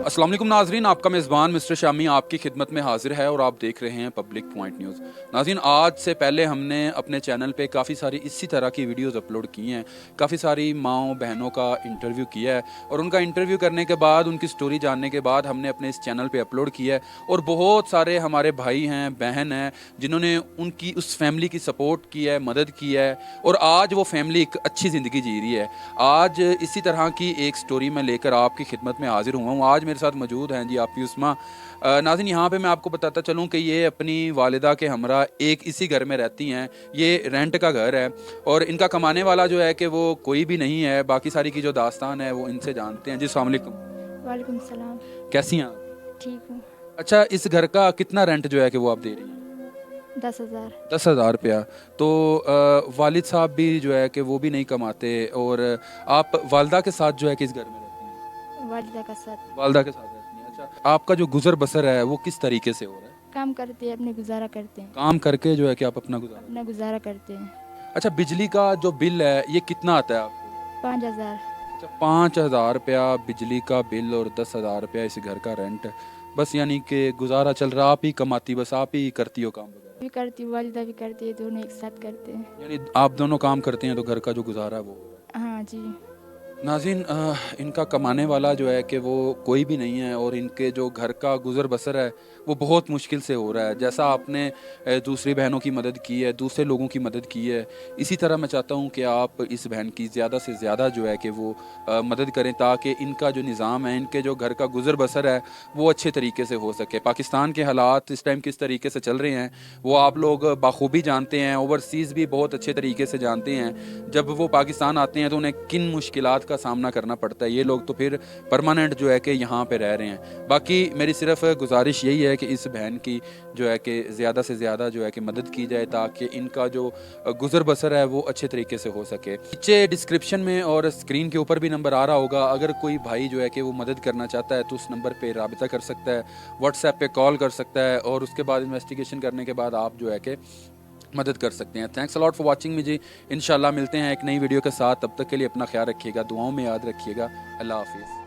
अस्सलाम वालेकुम नाजरीन, आपका मेज़बान मिस्टर शामी आपकी खिदमत में हाजिर है और आप देख रहे हैं पब्लिक पॉइंट न्यूज़। नाजरीन, आज से पहले हमने अपने चैनल पे काफ़ी सारी इसी तरह की वीडियोस अपलोड की हैं। काफ़ी सारी माँओं बहनों का इंटरव्यू किया है और उनका इंटरव्यू करने के बाद, उनकी स्टोरी जानने के बाद हमने अपने इस चैनल पे अपलोड किया है। और बहुत सारे हमारे भाई हैं, बहन हैं, जिन्होंने उनकी उस फैमिली की सपोर्ट की है, मदद की है और आज वो फैमिली एक अच्छी ज़िंदगी जी रही है। आज इसी तरह की एक स्टोरी मैं लेकर आपकी खिदमत में हाजिर हुआ हूँ। आज मेरे साथ मौजूद हैं जी आपकी उस्मा। नाज़रीन, यहाँ पे मैं आपको बताता चलूँ कि ये अपनी वालिदा के हमरा एक इसी घर में रहती हैं। ये रेंट का घर है और इनका कमाने वाला जो है कि वो कोई भी नहीं है। बाकी सारी की जो दास्तान है वो इनसे जानते हैं। जी अस्सलाम वालेकुम। वालेकुम सलाम। कैसी हैं आप? ठीक हूँ। अच्छा, इस घर का कितना रेंट जो है कि वो आप दे रही हैं? 10,000। 10,000 रुपया। तो वालिद साहब भी जो है कि वो भी नहीं कमाते और आप वालदा के साथ जो है कि इस घर में रहती हैं? वालिदा का साथ वालदा के साथ रहती हैं। अच्छा, आपका जो गुजर बसर है वो किस तरीके से हो रहा है? काम करते हैं, अपने गुजारा करते हैं। काम करके जो है कि आप अपना गुजारा? अपना गुजारा करते हैं। अच्छा, बिजली का जो बिल है ये कितना आता है आपको? 5,000। अच्छा, 5,000 रुपया बिजली का बिल और 10,000 रुपया इस घर का रेंट। बस यानी कि गुजारा चल रहा, आप ही कमाती, बस आप ही करती हो काम वगैरह? भी करती हूँ, वालिदा भी करती है, दोनों एक साथ करते हैं। यानी आप दोनों काम करते हैं तो घर का जो गुजारा है वो हो रहा है। हाँ जी। नाज़रीन, इनका कमाने वाला जो है कि वो कोई भी नहीं है और इनके जो घर का गुज़र बसर है वो बहुत मुश्किल से हो रहा है। जैसा आपने दूसरी बहनों की मदद की है, दूसरे लोगों की मदद की है, इसी तरह मैं चाहता हूँ कि आप इस बहन की ज़्यादा से ज़्यादा जो है कि वो मदद करें ताकि इनका जो निज़ाम है, इनके जो घर का गुज़र बसर है वो अच्छे तरीके से हो सके। पाकिस्तान के हालात इस टाइम किस तरीके से चल रहे हैं वो आप लोग बाखूबी जानते हैं, ओवरसीज़ भी बहुत अच्छे तरीके से जानते हैं। जब वो पाकिस्तान आते हैं तो उन्हें किन मुश्किलात का सामना करना पड़ता है। ये लोग तो फिर परमानेंट जो है कि यहाँ पे रह रहे हैं। बाकी मेरी सिर्फ गुजारिश यही है कि इस बहन की जो है कि ज़्यादा से ज़्यादा जो है कि मदद की जाए ताकि इनका जो गुज़र बसर है वो अच्छे तरीके से हो सके। नीचे डिस्क्रिप्शन में और स्क्रीन के ऊपर भी नंबर आ रहा होगा। अगर कोई भाई जो है कि वो मदद करना चाहता है तो उस नंबर पर राबिता कर सकता है, व्हाट्सएप पे कॉल कर सकता है और उसके बाद इन्वेस्टिगेशन करने के बाद आप जो है कि मदद कर सकते हैं। Thanks a lot for watching me ji. इंशाल्लाह मिलते हैं एक नई वीडियो के साथ। तब तक के लिए अपना ख्याल रखिएगा, दुआओं में याद रखिएगा। अल्लाह हाफिज़।